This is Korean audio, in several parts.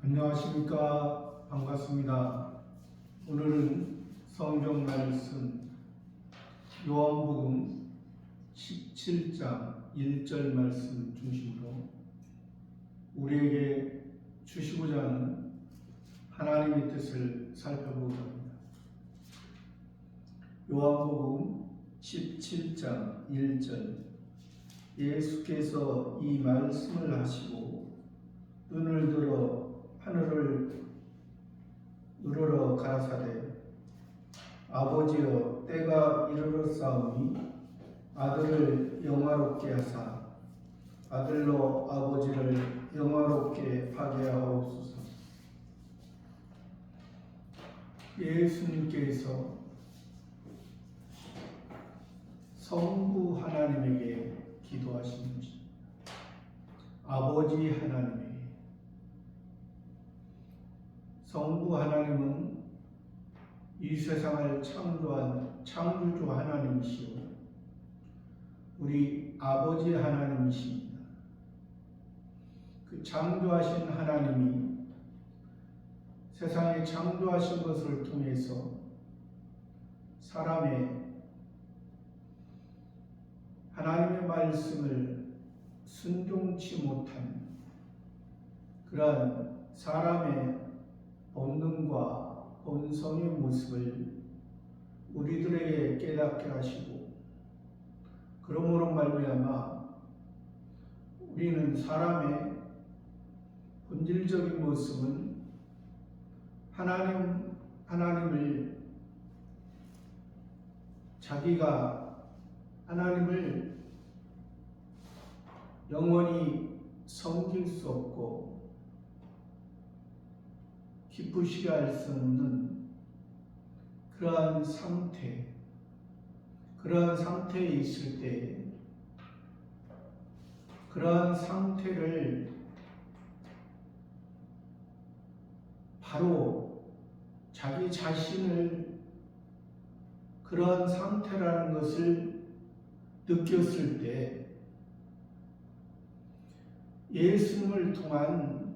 안녕하십니까. 반갑습니다. 오늘은 성경 말씀 요한복음 17장 1절 말씀 중심으로 우리에게 주시고자 하는 하나님의 뜻을 살펴보고자 합니다. 요한복음 17장 1절 예수께서 이 말씀을 하시고 눈을 들어 하늘을 우러러 가라사대 아버지여 때가 이르렀사오니 아들을 영화롭게 하사 아들로 아버지를 영화롭게 하게 하옵소서. 예수님께서 성부 하나님에게 기도하신 것입니다. 아버지 하나님에게. 성부 하나님은 이 세상을 창조한 창조주 하나님이시오 우리 아버지 하나님이십니다. 그 창조하신 하나님이 세상에 창조하신 것을 통해서 사람의 하나님의 말씀을 순종치 못한 그러한 사람의 본능과 본성의 모습을 우리들에게 깨닫게 하시고 그러므로 말미암아 우리는 사람의 본질적인 모습은 하나님을 자기가 하나님을 영원히 섬길 수 없고 기쁘시게 할 수 없는 그러한 상태에 있을 때 그러한 상태를 바로 자기 자신을 그러한 상태라는 것을 느꼈을 때 예수님을 통한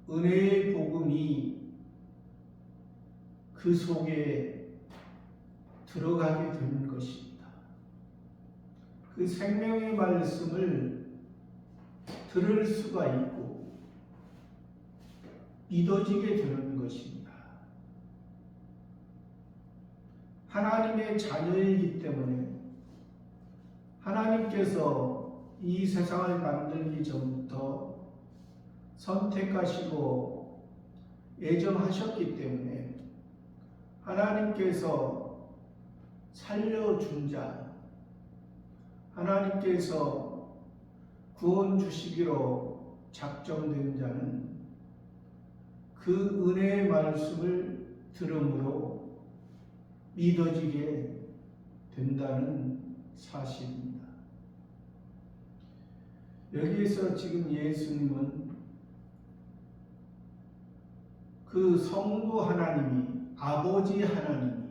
은혜의 복음이 그 속에 들어가게 되는 것입니다. 그 생명의 말씀을 들을 수가 있고 믿어지게 되는 것입니다. 하나님의 자녀이기 때문에 하나님께서 이 세상을 만들기 전부터 선택하시고 예정하셨기 때문에 하나님께서 살려준 자, 하나님께서 구원 주시기로 작정된 자는 그 은혜의 말씀을 들음으로 믿어지게 된다는 사실입니다. 여기에서 지금 예수님은 그 성부 하나님이 아버지 하나님이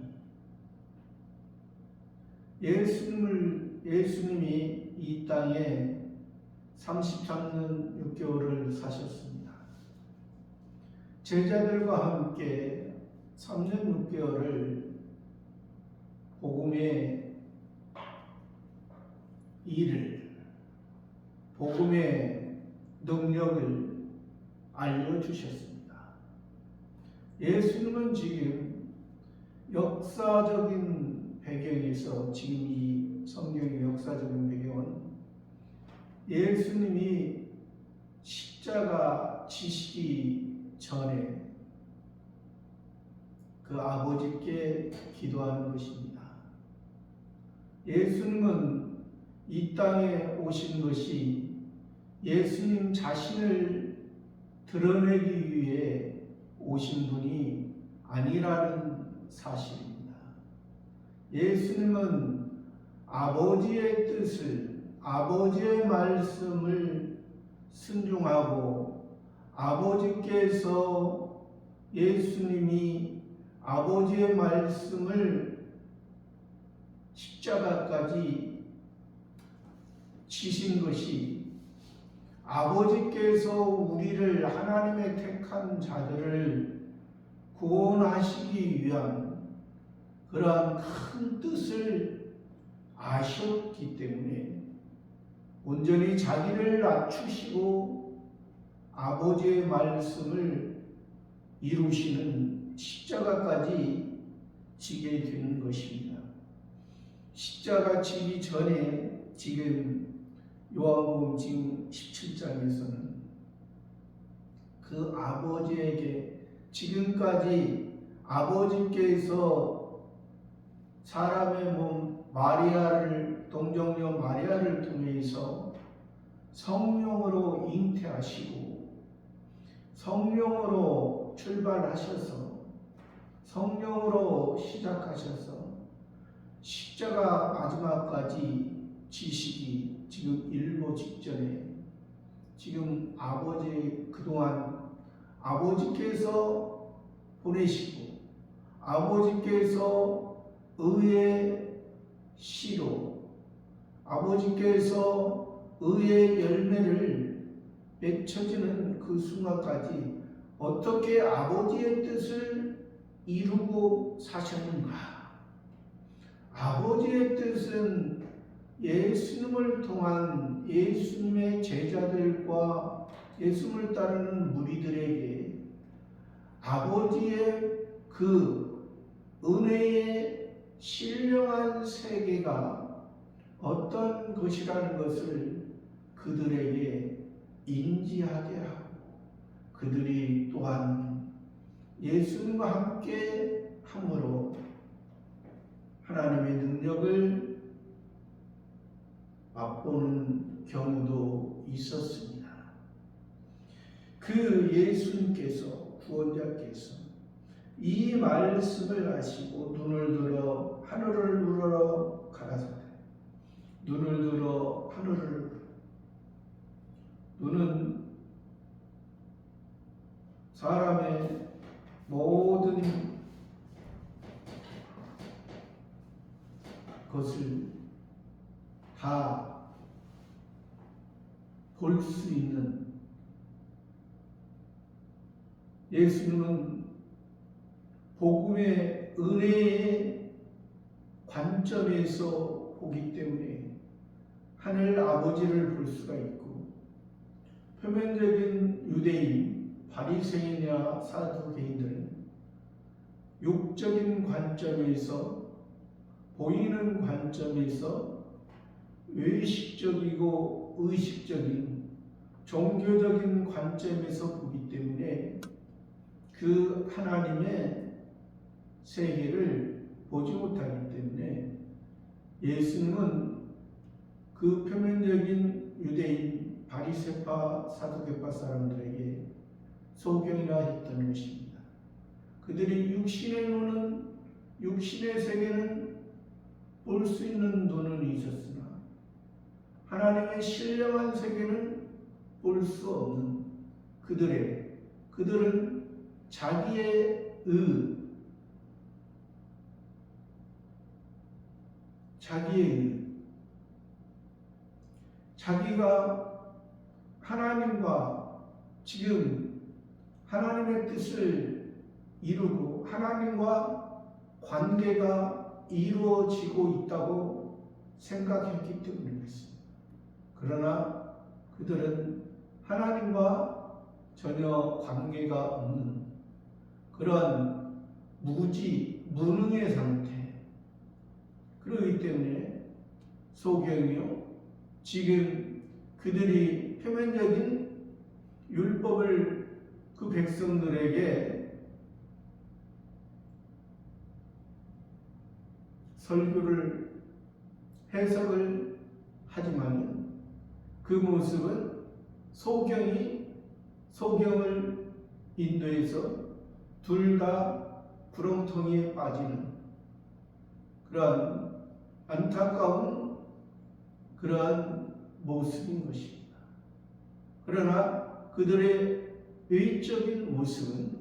예수님이 이 땅에 33년 6개월을 사셨습니다. 제자들과 함께 3년 6개월을 복음의 일을 복음의 능력을 알려주셨습니다. 예수님은 지금 역사적인 배경에서 지금 이 성경의 역사적인 배경은 예수님이 십자가 지시기 전에 그 아버지께 기도하는 것입니다. 예수님은 이 땅에 오신 것이 예수님 자신을 드러내기 위해 오신 분이 아니라는 사실입니다. 예수님은 아버지의 뜻을, 아버지의 말씀을 순종하고 아버지께서 예수님이 아버지의 말씀을 십자가까지 지신 것이 아버지께서 우리를 하나님의 택한 자들을 구원하시기 위한 그러한 큰 뜻을 아셨기 때문에 온전히 자기를 낮추시고 아버지의 말씀을 이루시는 십자가까지 지게 되는 것입니다. 십자가 지기 전에 지금 요한복음 지금 17장에서는 그 아버지에게 지금까지 아버지께서 사람의 몸 마리아를 동정녀 마리아를 통해서 성령으로 잉태하시고 성령으로 출발하셔서 성령으로 시작하셔서 십자가 마지막까지 지시기 지금 일보 직전에 지금 아버지 그동안 아버지께서 보내시고 아버지께서 의의 씨로 아버지께서 의의 열매를 맺혀지는 그 순간까지 어떻게 아버지의 뜻을 이루고 사셨는가? 아버지의 뜻은 예수님을 통한 예수님의 제자들과 예수님을 따르는 무리들에게 아버지의 그 은혜의 신령한 세계가 어떤 것이라는 것을 그들에게 인지하게 하고 그들이 또한 예수님과 함께 함으로 하나님의 능력을 맛보는 경우도 있었습니다. 그 예수님께서 구원자께서 이 말씀을 하시고 눈을 들어 하늘을 우러러 가라사대 눈을 들어 하늘을 눈은 사람의 모든 것을 다 볼 수 있는 예수님은 복음의 은혜의 관점에서 보기 때문에 하늘 아버지를 볼 수가 있고 표면적인 유대인, 바리새인이나 사두개인들은 육적인 관점에서 보이는 관점에서 외식적이고 의식적인 종교적인 관점에서 보기 때문에 그 하나님의 세계를 보지 못하기 때문에 예수님은 그 표면적인 유대인, 바리새파, 사두개파 사람들에게 소경이라 했던 것입니다. 그들이 육신의 눈은 육신의 세계는 볼 수 있는 눈은 있었으나 하나님의 신령한 세계는 볼 수 없는 그들은 자기의 자기가 하나님과 지금 하나님의 뜻을 이루고 하나님과 관계가 이루어지고 있다고 생각했기 때문이었습니다. 그러나 그들은 하나님과 전혀 관계가 없는 그런 무능의 상태. 그렇기 때문에 소경이요. 지금 그들이 표면적인 율법을 그 백성들에게 설교를 해석을 하지만 그 모습은 소경을 인도해서 둘 다 구렁텅이에 빠지는 그러한 안타까운 그러한 모습인 것입니다. 그러나 그들의 외적인 모습은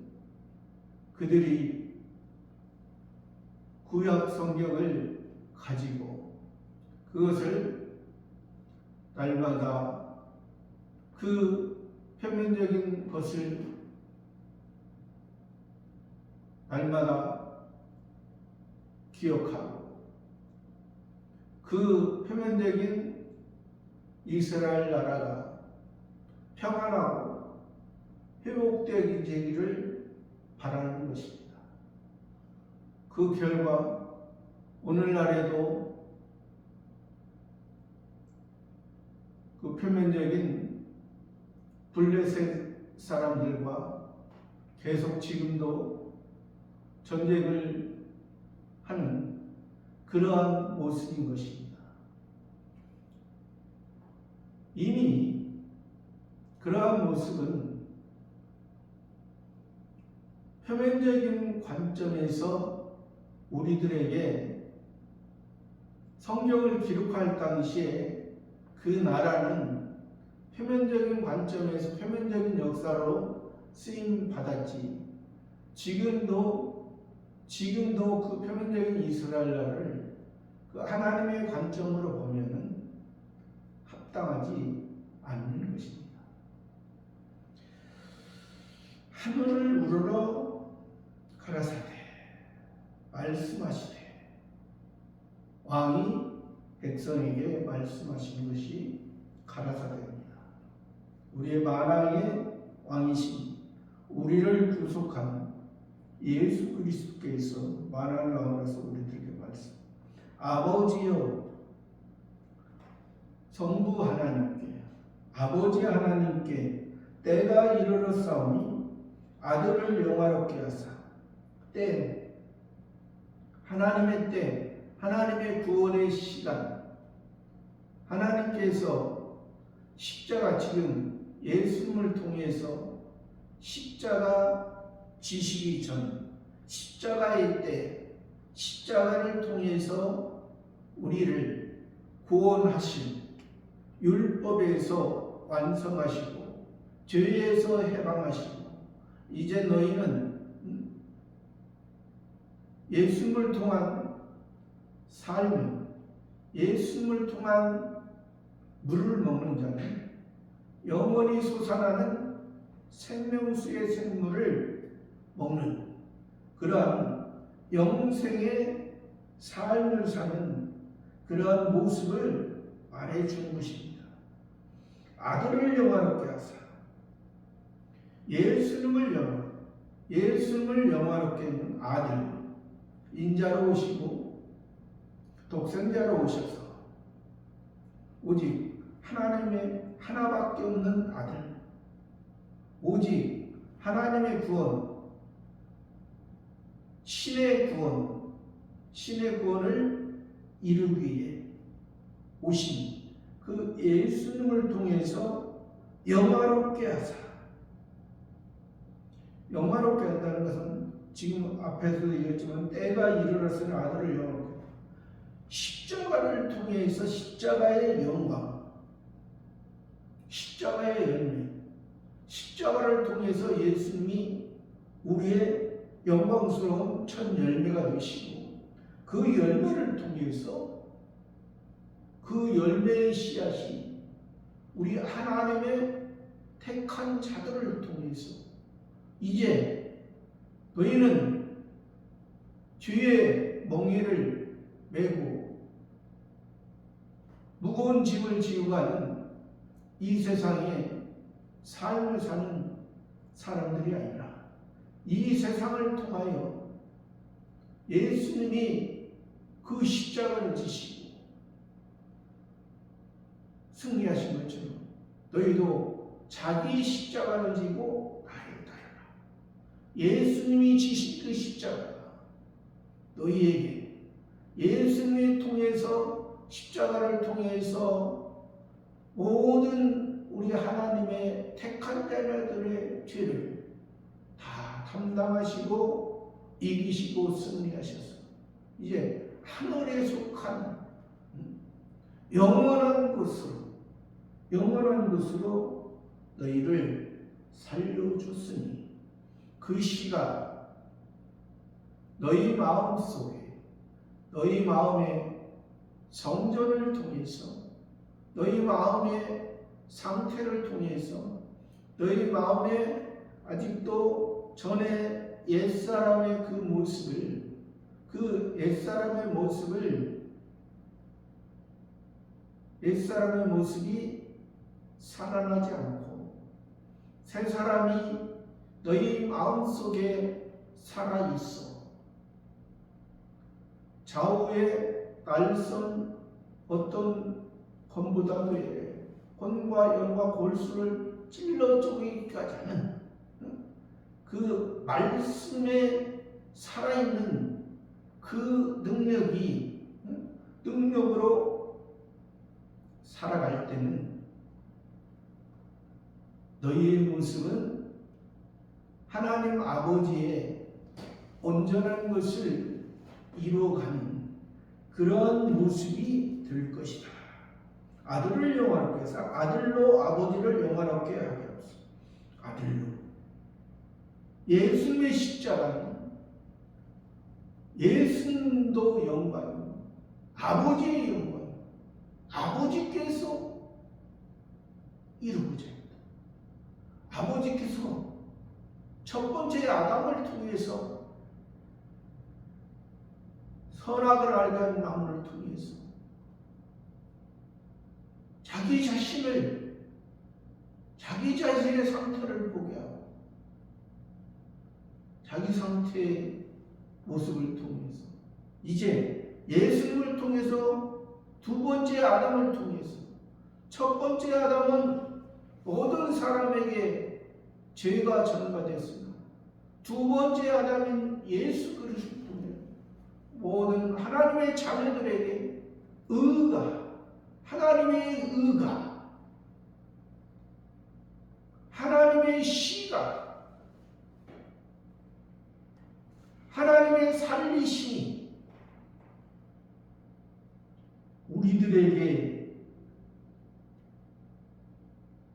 그들이 구약 성경을 가지고 그것을 날마다 그 그 표면적인 것을 날마다 기억하고 그 표면적인 이스라엘 나라가 평안하고 회복되기를 바라는 것입니다. 그 결과 오늘날에도 그 표면적인 블레셋 사람들과 계속 지금도 전쟁을 하는 그러한 모습인 것입니다. 이미 그러한 모습은 표면적인 관점에서 우리들에게 성경을 기록할 당시에 그 나라는 표면적인 관점에서 표면적인 역사로 쓰임 받았지, 지금도 그 표면적인 이스라엘을 그 하나님의 관점으로 보면은 합당하지 않는 것입니다. 하늘을 우러러 가라사대 말씀하시되, 왕이 백성에게 말씀하시는 것이 가라사대입니다. 우리의 만왕의 왕이신 우리를 구속한 예수 그리스도께서 만왕의 왕으로서 우리들에게 말씀, 아버지여 성부 하나님께, 아버지 하나님께 때가 이르렀사오니 아들을 영화롭게 하사, 때, 하나님의 때, 하나님의 구원의 시간, 하나님께서 십자가, 지금 예수님을 통해서 십자가 지시기 전, 십자가의 때, 십자가를 통해서 우리를 구원하신, 율법에서 완성하시고 죄에서 해방하시고, 이제 너희는 예수님을 통한 삶을, 예수님을 통한 물을 먹는 자는 영원히 솟아나는 생명수의 생물을 먹는 그러한 영생의 삶을 사는 그러한 모습을 말해주는 것입니다. 아들을 영화롭게 하사, 예수님을 영화롭게 하는 아들, 인자로 오시고 독생자로 오셔서 오직 하나님의 하나밖에 없는 아들, 오직 하나님의 구원, 신의 구원을 이루기 위해 오신 그 예수님을 통해서 영화롭게 하사, 영화롭게 한다는 것은 지금 앞에서도 얘기했지만 때가 이르렀으니 아들을 영화롭게, 십자가를 통해서 십자가의 영광, 십자가의 열매, 십자가를 통해서 예수님이 우리의 영광스러운 첫 열매가 되시고, 그 열매를 통해서 그 열매의 씨앗이 우리 하나님의 택한 자들을 통해서 이제 너희는 죄의 멍에를 메고 무거운 짐을 지고 가는 이 세상에 삶을 사는 사람들이 아니라 이 세상을 통하여 예수님이 그 십자가를 지시고 승리하신 것처럼 너희도 자기 십자가를 지고 나를 따르라. 예수님이 지신 그 십자가가 너희에게 예수님을 통해서, 십자가를 통해서 모든 우리 하나님의 택한 자들의 죄를 다 담당하시고 이기시고 승리하셔서 이제 하늘에 속한 영원한 것으로 너희를 살려줬으니, 그 시가 너희 마음 속에, 너희 마음의 성전을 통해서, 너희 마음의 상태를 통해서 너희 마음에 아직도 전에 옛사람의 옛사람의 모습이 살아나지 않고 새 사람이 너희 마음속에 살아있어. 좌우에 날선 어떤 검보다도 혼과 영과 골수를 찔러 쪼개기까지 하는 그 말씀에 살아있는 그 능력으로 살아갈 때는 너희의 모습은 하나님 아버지의 온전한 것을 이루어가는 그런 모습이 될 것이다. 아들을 영화롭게 해서 아들로 아버지를 영화롭게 하게 하옵소서. 아들로 예수님의 십자가는 예수님도 영광이고 아버지의 영광, 아버지께서 이루고자 했다. 아버지께서 첫 번째 아담을 통해서 선악을 알게 하는 나무를 통해서 자기 자신의 상태를 보게 하고 자기 상태의 모습을 통해서 이제 예수님을 통해서 두 번째 아담을 통해서 첫 번째 아담은 모든 사람에게 죄가 전가됐으나 두 번째 아담인 예수 그리스도를 통해 모든 하나님의 자녀들에게 하나님의 의가, 하나님의 시가, 하나님의 살리심이 우리들에게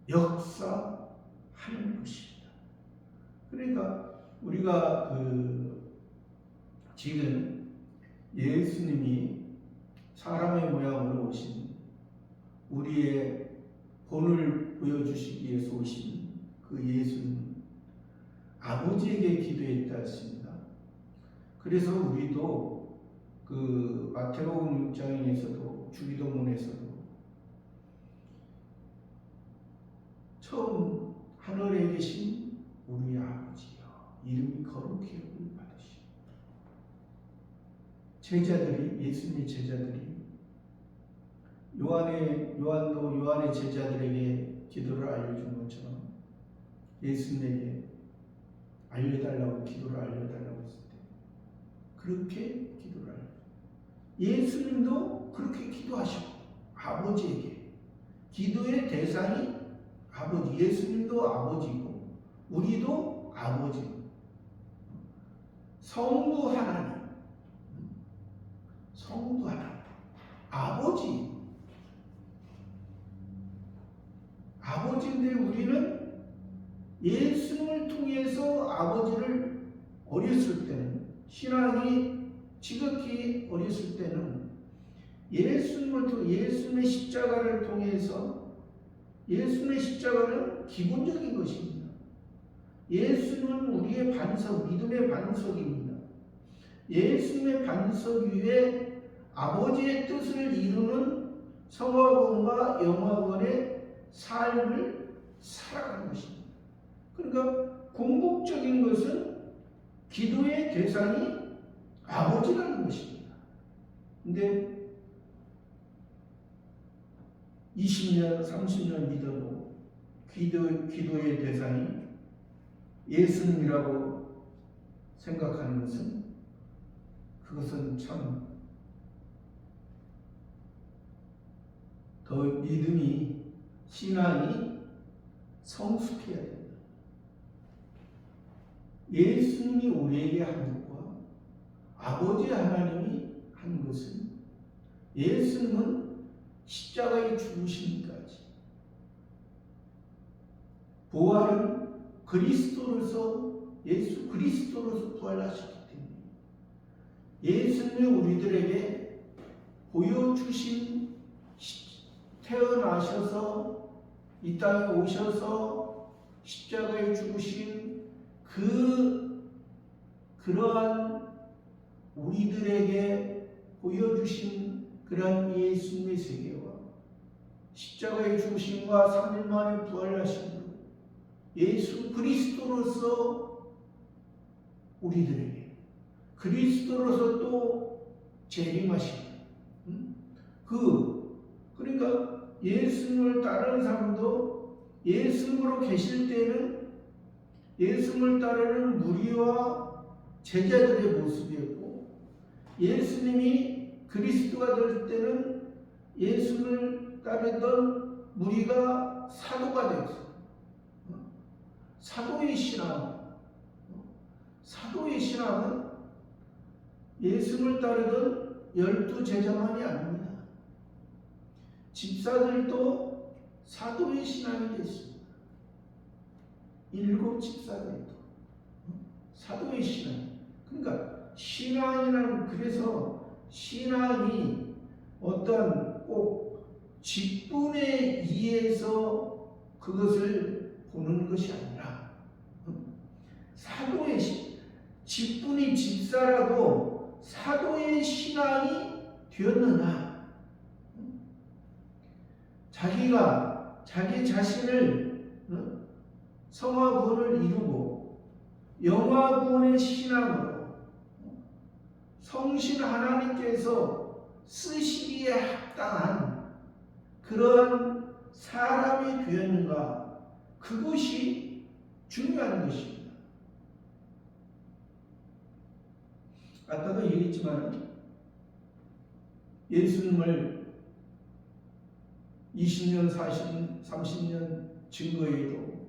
역사하는 것입니다. 그러니까 우리가 지금 예수님이 사람의 모양으로 오신 우리의 본을 보여주시기 위해서 오신 그 예수는 아버지에게 기도했다 했습니다. 그래서 우리도 그 마태복음 6장에서도 주기도문에서도 처음 하늘에 계신 우리 아버지여 이름이 거룩히 여김을 받으시오. 예수님의 제자들이 요한도 요한의 제자들에게 기도를 알려준 것처럼 예수님에게 기도를 알려달라고 했을 때 그렇게 기도를 알려줘. 예수님도 그렇게 기도하시고 아버지에게 기도의 대상이 아버지, 예수님도 아버지고 우리도 아버지고 성부 하나님 아버지인데 우리는 예수님을 통해서 아버지를 어렸을 때는 신앙이 지극히 어렸을 때는 예수님의 십자가를 통해서 예수님의 십자가는 기본적인 것입니다. 예수님은 우리의 믿음의 반석입니다. 예수님의 반석 위에 아버지의 뜻을 이루는 성화권과 영화권의 삶을 살아가는 것입니다. 그러니까 궁극적인 것은 기도의 대상이 아버지라는 것입니다. 근데 20년, 30년 믿어도 기도의 대상이 예수님이라고 생각하는 그것은 참 더 신앙이 성숙해야 됩니다. 예수님이 우리에게 한 것과 아버지 하나님이 한 것은 예수님은 십자가에 죽으심까지 부활은 예수 그리스도로서 부활하셨기 때문에 예수님이 우리들에게 보여주신 태어나셔서 이 땅에 오셔서 십자가에 죽으신 그러한 우리들에게 보여주신 그러한 예수님의 세계와 십자가에 죽으심과 3일 만에 부활하신 예수 그리스도로서 우리들에게 그리스도로서 또 재림하신 그러니까 예수님을 따르는 사람도 예수님으로 계실 때는 예수님을 따르는 무리와 제자들의 모습이었고, 예수님이 그리스도가 될 때는 예수님을 따르던 무리가 사도가 되었어요. 사도의 신앙은 예수님을 따르던 12제자만이 아닙니다. 집사들도 사도의 신앙이 됐습니다. 7 집사들도 사도의 신앙. 그러니까 신앙이란, 그래서 신앙이 어떤 꼭 직분에 의해서 그것을 보는 것이 아니라 사도의 직분이 집사라도 사도의 신앙이 되었느냐, 자기가 자기 자신을 성화 구원을 이루고 영화 구원의 신앙으로 성신 하나님께서 쓰시기에 합당한 그러한 사람이 되었는가, 그것이 중요한 것입니다. 아까도 얘기했지만 예수님을 20년, 40년, 30년 증거해도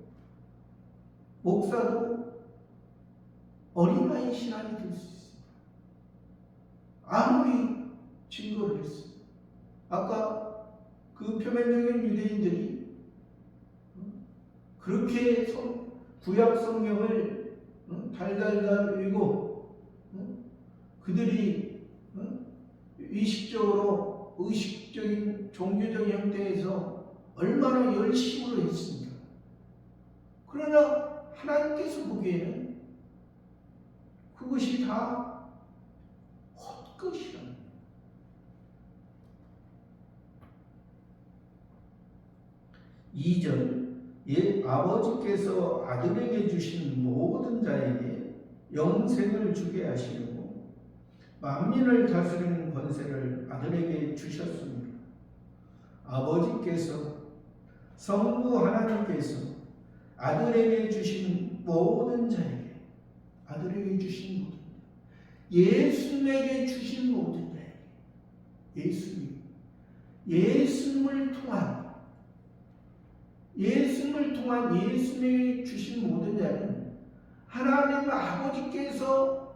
목사도 어린아이 신앙이 될 수 있습니다. 아무리 증거를 했어요. 아까 그 표면적인 유대인들이 그렇게 구약 성경을 달달달 읽고 그들이 의식적인 종교적인 형태에서 얼마나 열심으로 했습니까? 그러나 하나님께서 보기에는 그것이 다 헛것이라. 2절, 아버지께서 아들에게 주신 모든 자에게 영생을 주게 하시려고 만민을 다스리는 권세를 아들에게 주셨습니다. 아버지께서, 성부 하나님께서 아들에게 주신 모든 자에게, 아들에게 주신 모든 자, 예수님에게 주신 모든 자에게, 예수님을 통한 예수님에게 주신 모든 자는 하나님 아버지께서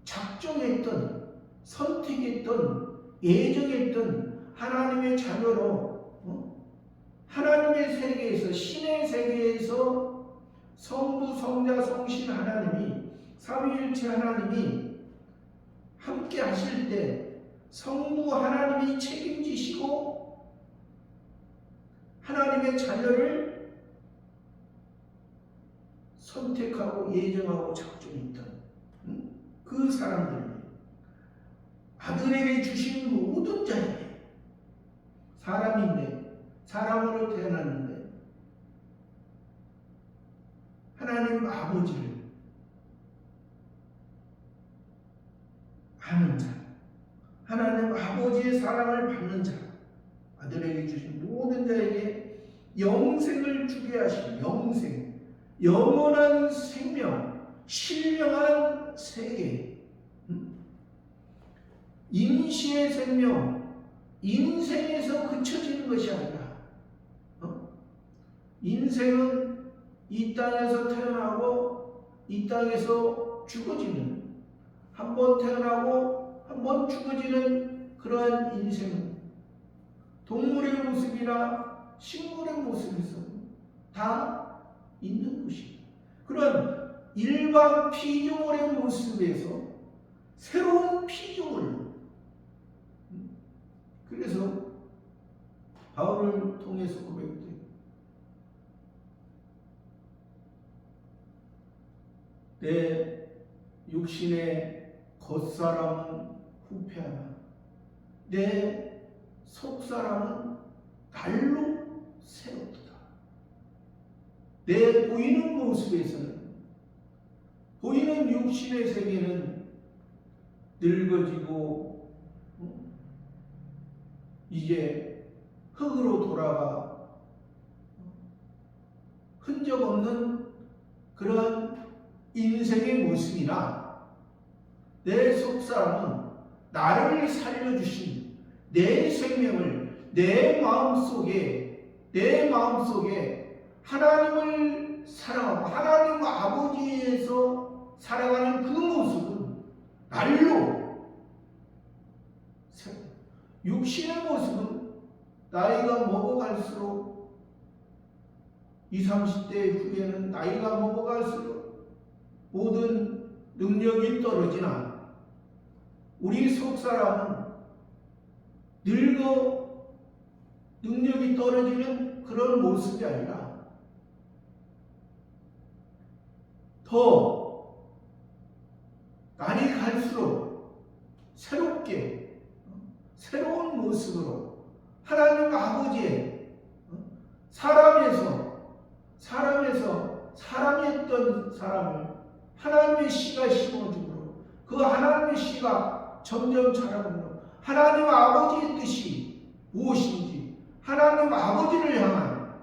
작정했던, 선택했던, 예정했던 하나님의 자녀로 하나님의 세계에서, 신의 세계에서 성부, 성자, 성신 하나님이, 삼위일체 하나님이 함께 하실 때 성부 하나님이 책임지시고 하나님의 자녀를 선택하고 예정하고 작정했던 그 사람들이 아들에게 주신 모든 자에게, 사람인데, 사람으로 태어났는데 하나님 아버지를 아는 자, 하나님 아버지의 사랑을 받는 자, 아들에게 주신 모든 자에게 영생을 주게 하신, 영생, 영원한 생명, 신령한 세계, 임시의 생명, 인생에서 그쳐지는 것이 아니라, 인생은 이 땅에서 태어나고 이 땅에서 죽어지는, 한 번 태어나고 한 번 죽어지는 그러한 인생은 동물의 모습이나 식물의 모습에서 다 있는 것입니다. 그런 일반 피조물의 모습에서 새로운 피조물, 그래서 바울을 통해서 고백돼요. 내 육신의 겉사람은 후패하나 내 속사람은 날로 새롭도다. 내 보이는 모습에서는 보이는 육신의 세계는 늙어지고 이제 흙으로 돌아가 흔적 없는 그러한 인생의 모습이나 내 속사람은 나를 살려주신 내 생명을 내 마음속에 하나님을 사랑하고 하나님 아버지에서 살아가는 그 모습은 날로 육신의 모습은 나이가 먹어갈수록 20, 30대 후에는 나이가 먹어갈수록 모든 능력이 떨어지나 우리 속사람은 늙어 능력이 떨어지는 그런 모습이 아니라 더 날이 갈수록 새롭게 새로운 모습으로 하나님 아버지의 사람이었던 사람을 하나님의 씨가 심어주므로 그 하나님의 씨가 점점 자라므로 하나님 아버지의 뜻이 무엇인지 하나님 아버지를 향한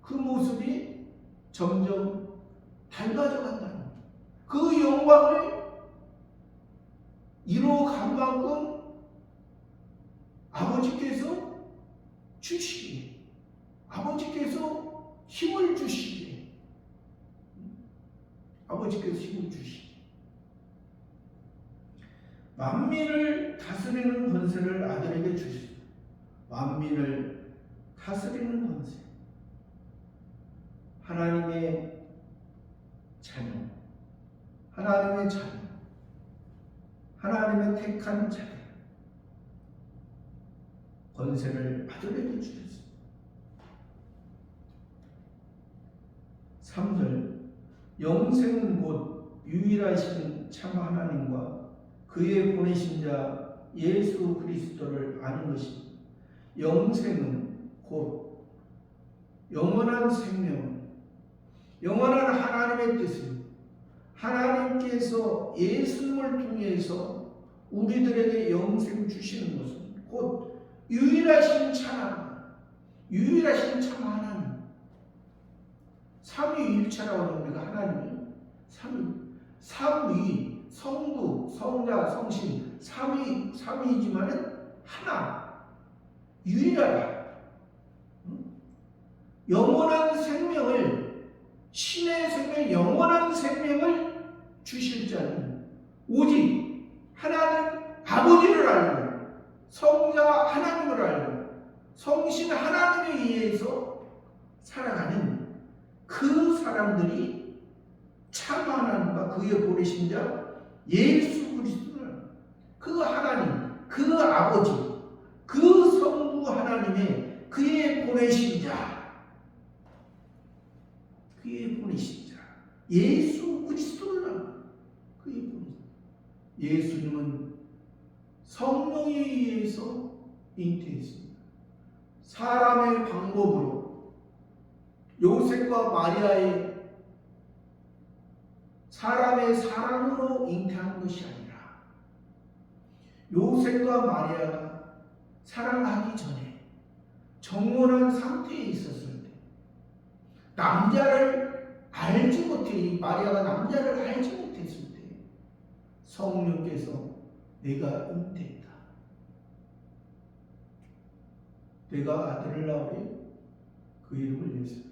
그 모습이 점점 밝아져 간다는 그 영광을 이루어간 만큼 아버지께서 주시기에 아버지께서 힘을 주시기에 만민을 다스리는 권세를 아들에게 주시고 만민을 다스리는 권세 하나님의 자녀 하나님의 택한 자녀 권세를 아들에게 주셨습니다. 3절 영생은 곧 유일하신 참 하나님과 그의 보내신 자 예수 그리스도를 아는 것입니다. 영생은 곧 영원한 생명, 영원한 하나님의 뜻입니다. 하나님께서 예수님을 통해서 우리들에게 영생 주시는 것은 곧 유일하신 참 하나님 삼위일체라고 합니다. 하나님은 삼위 성부, 성자, 성신 삼위이지만은 하나 유일하다. 영원한 생명을 신의 생명 영원한 생명을 주실 자는 오직 하나님 아버지를 알고 성자 하나님을 알고 성신 하나님에 의해서 살아가는 그 사람들이 참 하나님과 그의 보내신 자 예수 그리스도를 그 하나님 그 아버지 그 성부 하나님의 그의 보내신 자 예수 그리스도를 그의 보내신 예수님은 성령에 의해서 잉태했습니다. 사람의 방법으로 요셉과 마리아의 사람의 사랑으로 잉태한 것이 아니라 요셉과 마리아가 사랑하기 전에 정혼한 상태에 있었을 때 남자를 알지 못해 마리아가 남자를 알지 못했을 때 성령께서 내가 잉태했다. 내가 아들을 낳으리 그 이름을 예수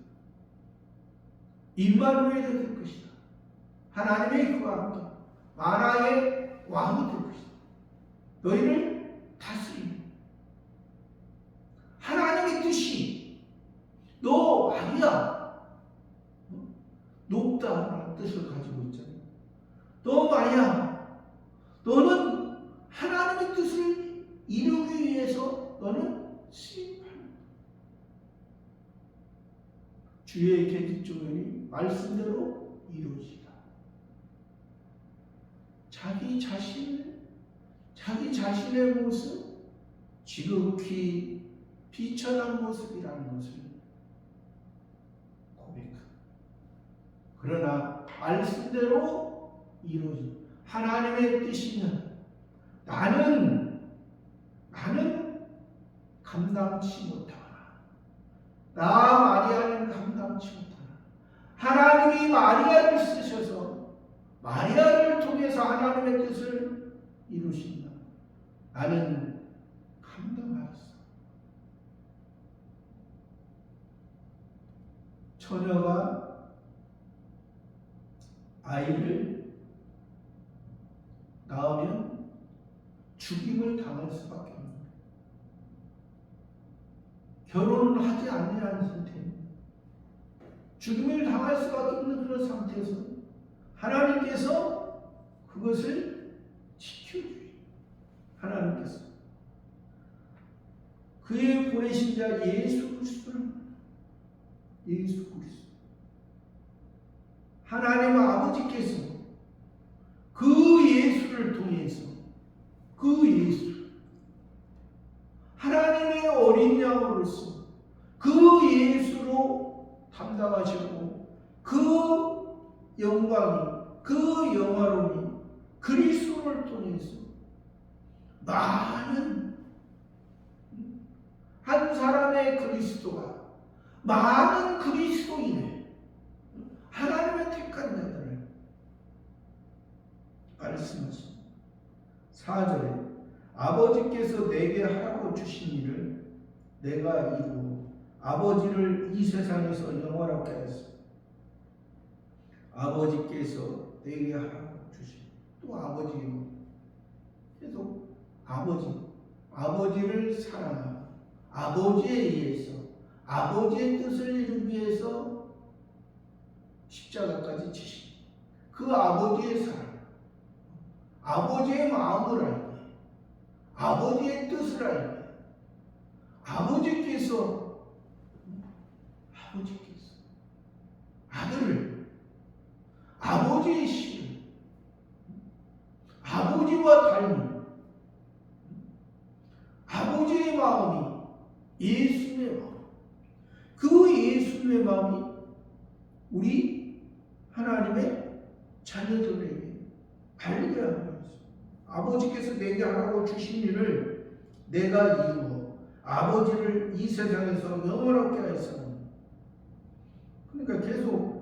임마누엘이 될 것이다. 하나님의 그와 함께 만화의 왕이 될 것이다. 너희를 다스리는 하나님의 뜻이 너 마리아 높다라는 뜻을 가지고 있잖아요. 너 마리아 너는 하나님의 뜻을 이루기 위해서 너는 심판한다. 주의 계집종이 말씀대로 이루어지다. 자기 자신의 모습, 지극히 비천한 모습이라는 것을 고백합니다. 그러나 말씀대로 이루어진 하나님의 뜻이면 나는 감당치 못하나. 나 마리아는 감당치 못하나. 하나님이 마리아를 쓰셔서 마리아를 통해서 하나님의 뜻을 이루신다. 나는 감당하겠어. 처녀가 아이를 낳으면 죽임을 당할 수밖에 없는 거예요. 결혼을 하지 않는 상태입니다. 죽임을 당할 수밖에 없는 그런 상태에서 하나님께서 그것을 지켜주시고 하나님께서 그의 보내신 자 예수 그리스도 하나님 아버지께서 그 예수를 통해서 그 예수 하나님의 어린 양으로서 그 예수로 담당하시고 그 영광이 그 영화로움이 그리스도를 통해서 많은 한 사람의 그리스도가 많은 그리스도인의 하나님의 택한 자들을 말씀하십니다. 4절에 아버지께서 내게 하라고 주신 일을 내가 이루어 아버지를 이 세상에서 영원하게 하였습니다. 아버지께서 내게 하라고 주신 또 아버지요. 계속 아버지를 사랑하고 아버지에 의해서 아버지의 뜻을 이루기 위해서 십자가까지 지신 그 아버지의 사랑, 아버지의 마음을 알게, 아버지의 뜻을 알게, 아버지께서 아들을 아버지의 신, 아버지와 닮은 아버지의 마음이 예수님의 마음, 그 예수님의 마음이 우리 하나님의 자녀들에게 알게 하는 것입니다. 아버지께서 내게 하라고 주신 일을 내가 이루어 아버지를 이 세상에서 영원하게 하였습니다. 그러니까 계속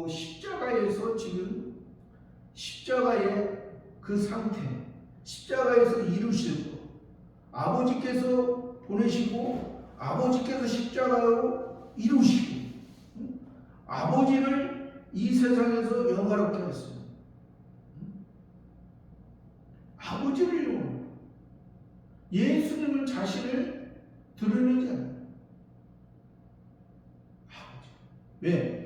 십자가에서 지금 십자가의 그 상태, 십자가에서 이루실 것, 아버지께서 보내시고 아버지께서 십자가로 이루시고 아버지를 이 세상에서 영화롭게 하셨습니다. 아버지를 영화롭게 예수님은 자신을 드러내지 않아요. 아버지. 왜?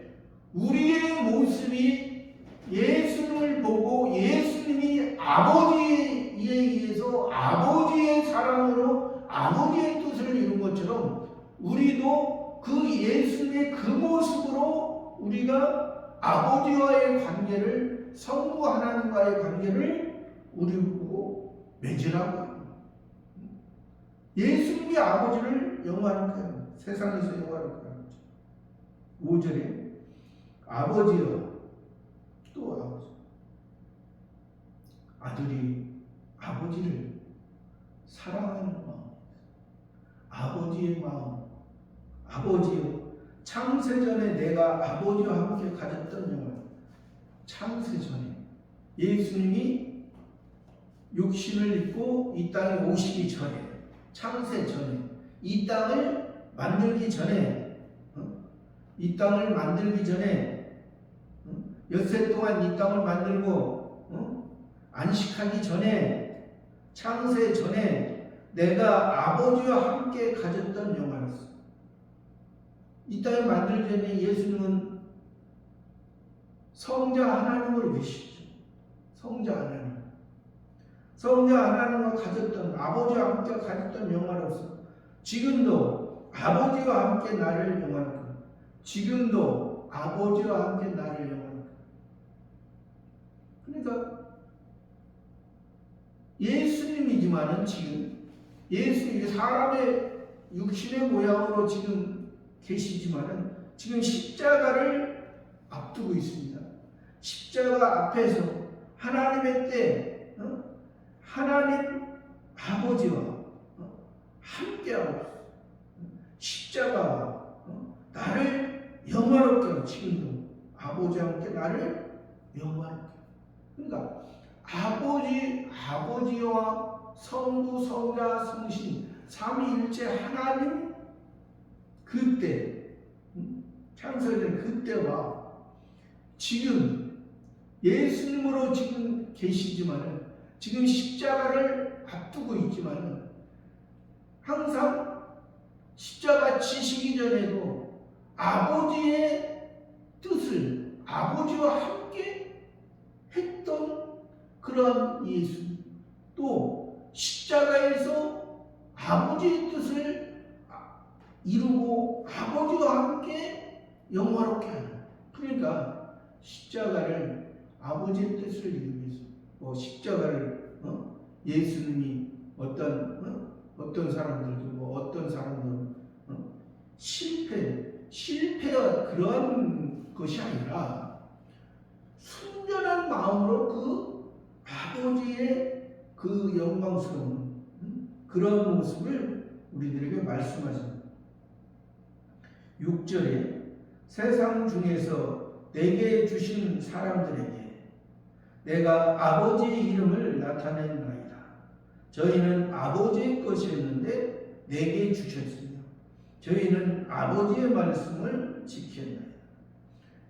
우리의 모습이 예수님을 보고 예수님이 아버지에 의해서 아버지의 사랑으로 아버지의 뜻을 이룬 것처럼 우리도 그 예수님의 그 모습으로 우리가 아버지와의 관계를 성부 하나님과의 관계를 우리 보고 맺으라고 합니다. 예수님이 아버지를 영화롭게 합니다. 세상에서 영화롭게 합니다. 5절에 아버지여 또 아버지 아들이 아버지를 사랑하는 마음, 아버지의 마음, 아버지여 창세전에 내가 아버지와 함께 가졌던 영혼, 창세전에 예수님이 육신을 입고 이 땅에 오시기 전에, 창세전에 이 땅을 만들기 전에 엿새 동안 이 땅을 만들고 안식하기 전에 창세 전에 내가 아버지와 함께 가졌던 영화였어. 이 땅을 만들기 전에 예수님은 성자 하나님을 계시죠. 성자 하나님과 가졌던 아버지와 함께 가졌던 영화로서 지금도 아버지와 함께 나를 영화롭게 지금도 아버지와 함께 나를 영화롭게 그러니까 예수님이지만은 지금 예수님이 사람의 육신의 모양으로 지금 계시지만은 지금 십자가를 앞두고 있습니다. 십자가 앞에서 하나님의 때 하나님 아버지와 함께하고 있어요. 십자가와 나를 영화롭게 하고 지금도 아버지와 함께 나를 영화롭게 하고, 그러니까 아버지와 성부, 성자, 성신 삼위일체 하나님 그때 창세전 그때와 지금 예수님으로 지금 계시지만은 지금 십자가를 앞두고 있지만은 항상 십자가 지시기 전에도 아버지의 뜻을 아버지와 함께 했던 그런 예수, 또 십자가에서 아버지의 뜻을 이루고 아버지와 함께 영화롭게 하는, 그러니까 십자가를 아버지의 뜻을 이루기 위해서 십자가를 예수님이 어떤 사람들도 어떤 사람들은 실패가 그런 것이 아니라 순전한 마음으로 그 아버지의 그 영광스러운 그런 모습을 우리들에게 말씀하십니다. 6절에 세상 중에서 내게 주신 사람들에게 내가 아버지의 이름을 나타낸나이다. 저희는 아버지의 것이었는데 내게 주셨으며 저희는 아버지의 말씀을 지켰나이다.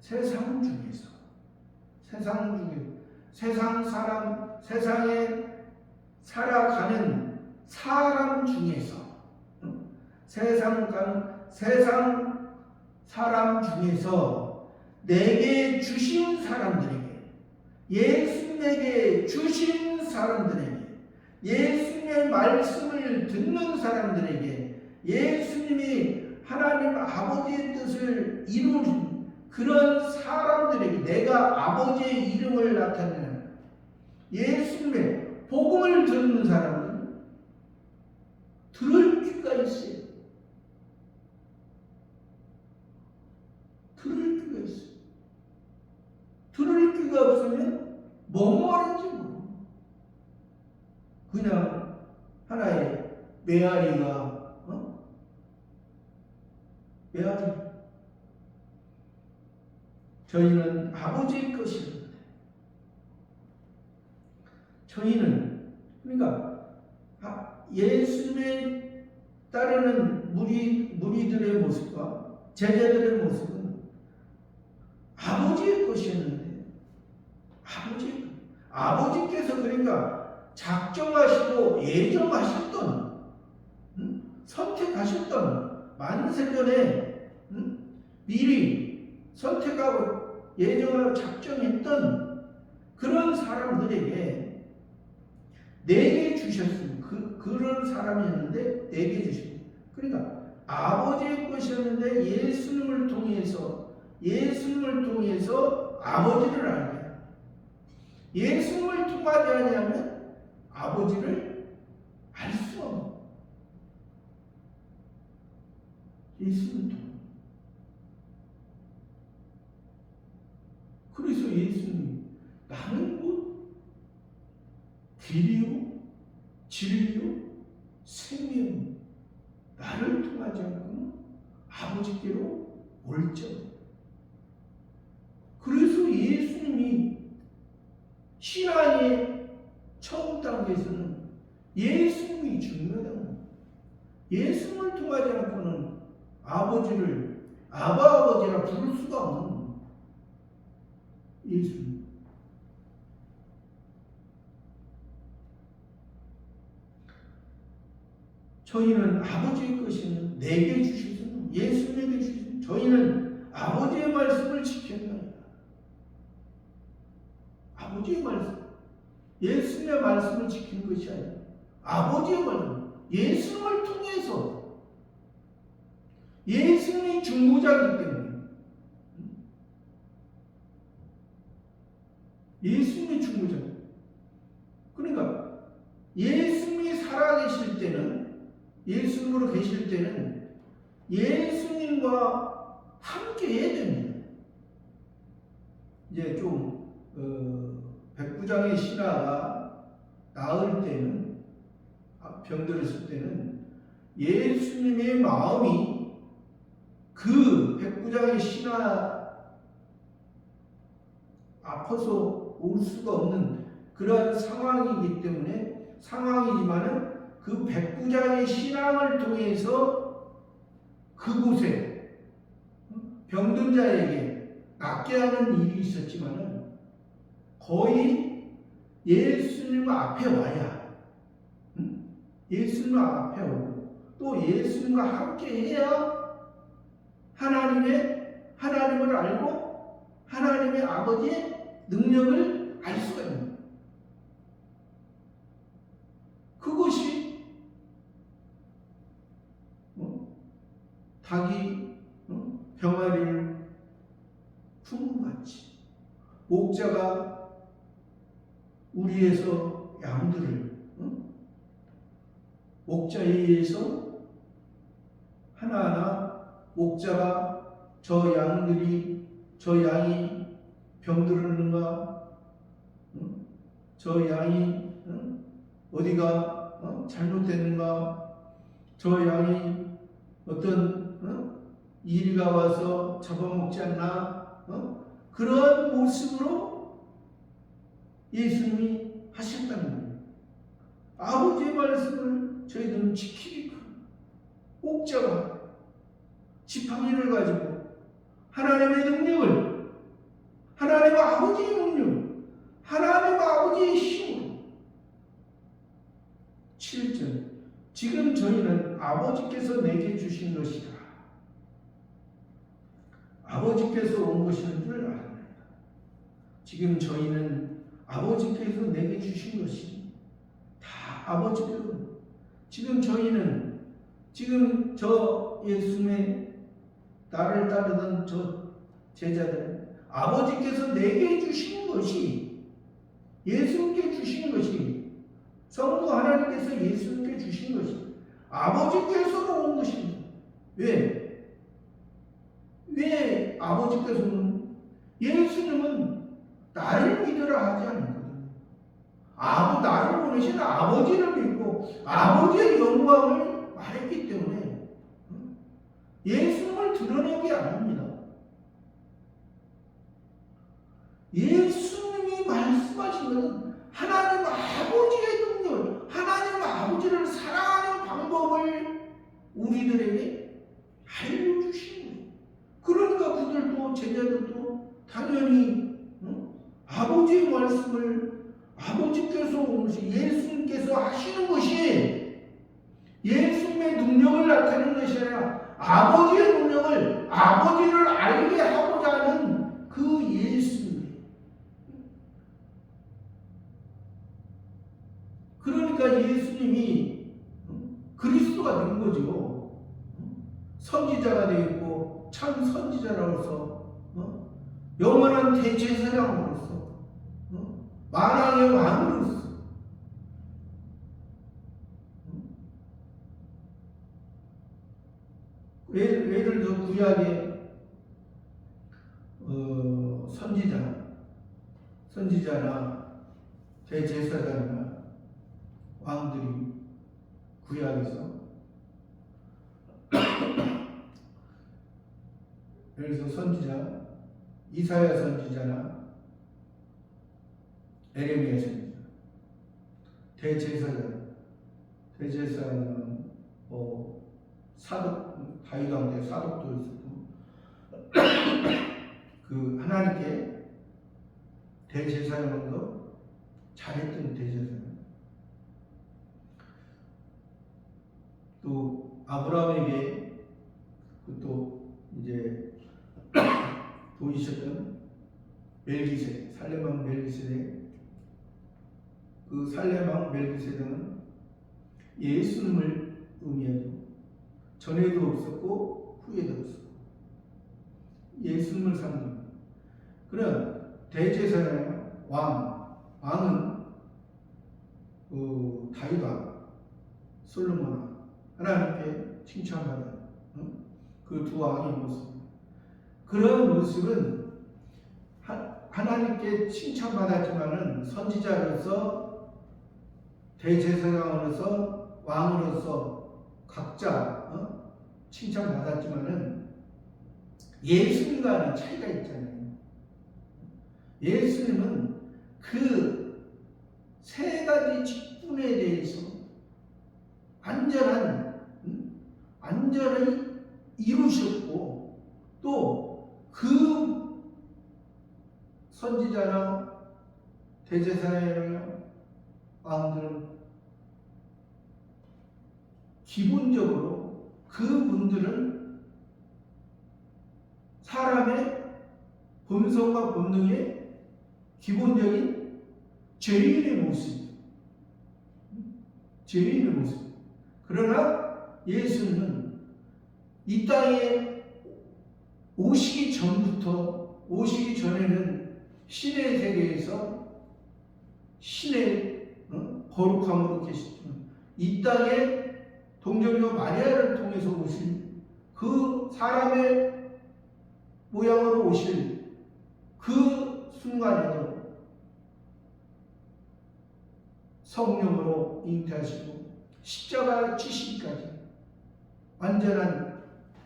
세상 중에 세상에 살아가는 사람 중에서 세상 사람 중에서 내게 주신 사람들에게, 예수님에게 주신 사람들에게, 예수님의 말씀을 듣는 사람들에게, 예수님이 하나님 아버지의 뜻을 이루는 그런 사람들에게 내가 아버지의 이름을 나타내는, 예수님의 복음을 듣는 사람은 들을 귀가 있어요. 들을 귀가 있어요. 들을 귀가 없으면 뭐뭐 하는지 모르고 그냥 하나의 메아리가 메아리. 저희는 아버지의 것이었는데, 저희는 그러니까 예수님에 따르는 무리들의 모습과 제자들의 모습은 아버지의 것이었는데, 아버지께서 그러니까 작정하시고 예정하셨던, 선택하셨던, 만세전에 미리 선택하고 예정하고 작정했던 그런 사람들에게 내게 주셨습니다. 그런 사람이었는데 내게 주셨습니다. 그러니까 아버지의 것이었는데 예수님을 통해서 아버지를 알게 해요. 예수님을 통하지 아니하면 아버지를 알 수 없는, 예수님을 통해. 그래서 예수님이 나는 곧 길이요 진리요 생명, 나를 통하지 않고는 아버지께로 올지어다. 그래서 예수님이 신앙의 처음 단계에서는 예수님이 중요하다. 예수님을 통하지 않고는 아버지를 아버지라 부를 수가 없는 예수님. 저희는 아버지의 것이는 내게 주시는, 예수님에게 주시는, 저희는 아버지의 말씀을 지켰나이다. 아버지의 말씀, 예수님의 말씀을 지킨 것이 아니라 아버지의 말씀, 예수님을 통해서, 예수님이 중보자이기 때문에, 예수님이 중보자. 그러니까 예수님으로 계실 때는 예수님과 함께 해야 됩니다. 이제 좀 백부장의 신하가 나을 때는, 병들었을 때는 예수님의 마음이 그 백부장의 신하 아파서 올 수가 없는 그러한 상황이지만은 그 백부장의 신앙을 통해서 그곳에 병든 자에게 낫게 하는 일이 있었지만은 거의 예수님 앞에 와야, 예수님 앞에 오고 또 예수님과 함께 해야 하나님을 알고 하나님의 아버지의 능력을 알 수가 있는, 그것이 닭이 병아리를 품은 것 같이 목자가 우리에서 양들을 목자에 의해서 하나하나 목자가 저 양이 병들었는가, 저 양이 어디가 잘못됐는가, 저 양이 어떤 이리가 와서 잡아먹지 않나, 그런 모습으로 예수님이 하셨다는 거예요. 아버지의 말씀을 저희들은 지키기, 목자가 지팡이를 가지고 하나님의 능력을, 하나님 아버지의 능력, 하나님 아버지의 힘으로 7절 지금 저희는 아버지께서 내게 주신 것이다. 아버지께서 온 것인 줄 알아요. 지금 저희는 아버지께서 내게 주신 것이 다 아버지께서, 지금 저희는 지금 저 예수님의 나를 따르던 저 제자들, 아버지께서 내게 주신 것이, 예수님께 주신 것이, 성부 하나님께서 예수님께 주신 것이 아버지께서로 온 것입니다. 왜 아버지께서는, 예수님은 나를 믿으라 하지 않거든요. 나를 보내신 아버지를 믿고 아버지의 영광을 말했기 때문에 예수님을 드러낸 게 아닙니다. 예수님이 말씀하신 것은 하나님 아버지의 능력, 하나님 아버지를 사랑하는 방법을 우리들에게 알려주신 거예요. 그러니까 그들도, 제자들도 당연히 아버지의 말씀을, 아버지께서 온 것이, 예수님께서 하시는 것이 예수님의 능력을 나타내는 것이 아니라 아버지의 능력을, 아버지를 알게 하고자 하는 그 예수님. 그러니까 예수님이 그리스도가 된 거죠. 선지자가 되었고 참 선지자로서, 영원한 대제사장으로서, 만왕의 왕으로서, 예를 들어 구약의 선지자나 대제사장이나 왕들이 구약에서 예를 들어 선지자 이사야 선지자나 에레미야 선지자, 대제사장은 사독, 다윗 왕의 사독도 있었고 그 하나님께 대제사장은 거 잘했던 대제사장, 또 아브라함에게 또 이제 보이셨던 멜기세덱, 살렘왕 멜기세덱, 그 살렘왕 멜기세덱은 예수님을 의미하죠. 전에도 없었고 후에도 없었고 예수님을 삼는 그런 대제사장, 왕은 다윗 왕, 솔로몬 왕, 하나님께 칭찬받은 그 두 왕의 모습. 그런 모습은 하나님께 칭찬받았지만은 선지자로서 대제사장으로서 왕으로서 각자 칭찬받았지만은 예수님과는 차이가 있잖아요. 예수님은 그 세 가지 직분에 대해서 완전히 이루셨고, 또 그 선지자나 대제사장이나 왕들은 기본적으로 그분들은 사람의 본성과 본능의 기본적인 죄인의 모습. 그러나 예수님은 이 땅에 오시기 전에는 신의 세계에서 신의 거룩함으로 계시지만, 이 땅에 동정녀 마리아를 통해서 오신 그 사람의 모양으로 오실 그 순간에도 성령으로 잉태하시고 십자가 지시기까지 완전한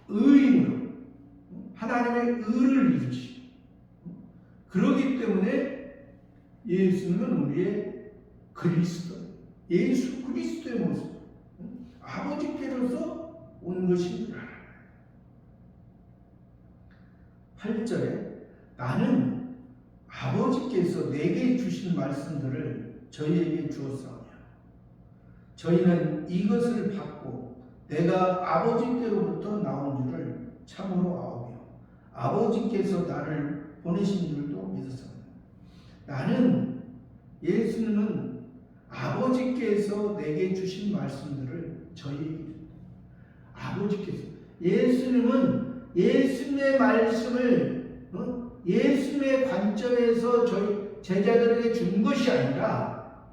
의인으로 하나님의 의를 이루시고, 그러기 때문에 예수는 우리의 그리스도, 예수 그리스도의 모습, 아버지께로서 온 것입니다. 8절에 나는 아버지께서 내게 주신 말씀들을 저희에게 주었사오며 저희는 이것을 받고 내가 아버지께로부터 나온 줄을 참으로 아오며 아버지께서 나를 보내신 줄도 믿었습니다. 나는, 예수님은 아버지께서 내게 주신 말씀들을 저희에게 줍니다. 아버지께서, 예수님은 예수님의 말씀을 예수님의 관점에서 저희 제자들에게 준 것이 아니라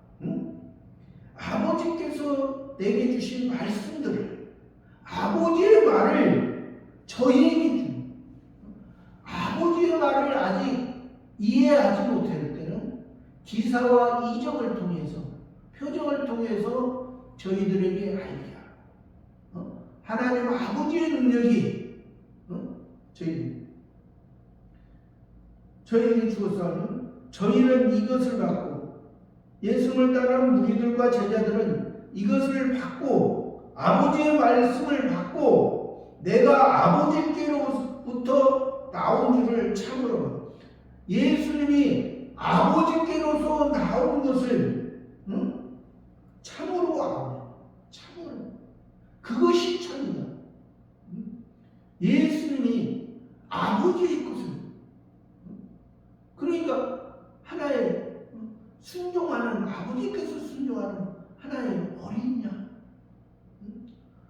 아버지께서 내게 주신 말씀들을, 아버지의 말을 저희에게 준, 아버지의 말을 아직 이해하지 못할 때는 기사와 이적을 통해서, 표적을 통해서 저희들에게 알게 하고, 하나님 아버지의 능력이 저희에게 주었사오니 저희는 이것을 받고, 예수를 따르는 무리들과 제자들은 이것을 받고 아버지의 말씀을 받고 내가 아버지께로부터 나온 줄을 참으로, 예수님이 아버지께로서 나온 것을 참으로 아오며, 참으로, 그것이 참이다. 예수님이 아버지의 것을, 그러니까 하나의 순종하는, 아버지께서 순종하는 하나의 어린 양,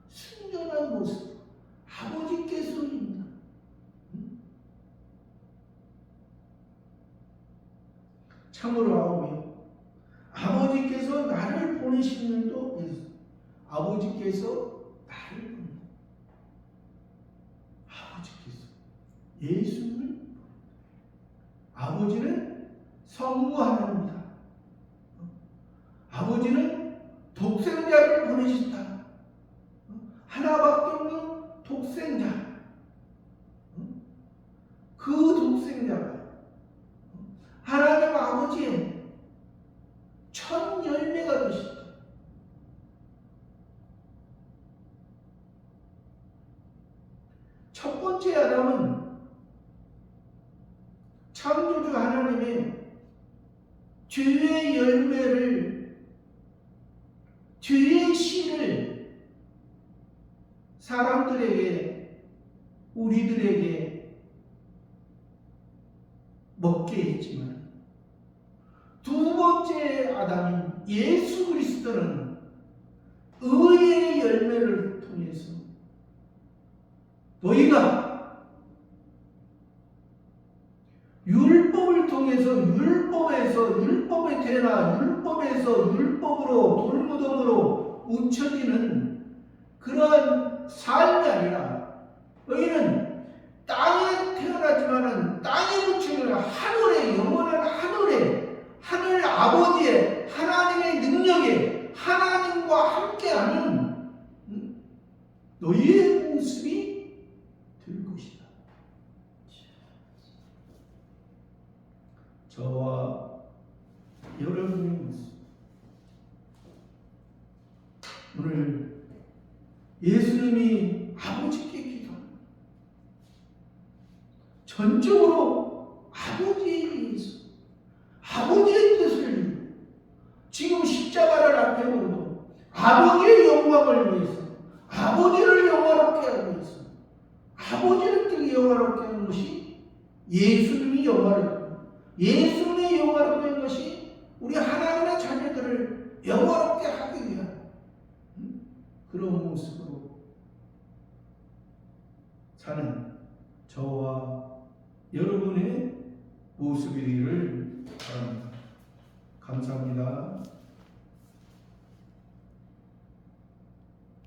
순전한 모습, 아버지께서입니다. 참으로 아오며 아버지께서 나를 보내신 줄도 믿었습니다. 아버지께서 나를 보내신, 아버지께서 예수님을, 아버지는 성부 하나님입니다. 아버지는 독생자를 보내신다. 하나밖에 없는 독생자. 그 독생자가 하나님 아버지의 첫 열매가 되시다. 첫 번째 아담은 창조주 하나님의 죄의 열매를, 죄의 씨를 사람들에게, 우리들에게 먹게 했지만, 두 번째 아담인 예수 그리스도는 의의 열매를 통해서 너희가 율법을 통해서, 율법의 대나 율법에서 율법으로 돌무덤으로 묻혀지는 그런 삶이 아니라 너희는 땅에 태어나지만은 땅에 묻히는 하늘의 영원한 하늘 아버지의 하나님의 능력에 하나님과 함께하는 너희의 모습이 될 것이다. 저와 여러분의 모습. 오늘 예수님이 아버지께 기도합니다. 전적으로 아버지에 의해서 아버지의 뜻을 지금 십자가를 앞에 두고 아버지의 영광을 위해서 아버지를 영화롭게 하기 위해서 아버지를 뜨게 영화롭게 하는 것이 예수님이 영화롭고 예수님의 영화롭게 하는 것이 우리 하나님의 자녀들을 영화롭게 하기 위한 그런 모습으로 사는 저와 여러분의 모습이기를 바랍니다. 감사합니다.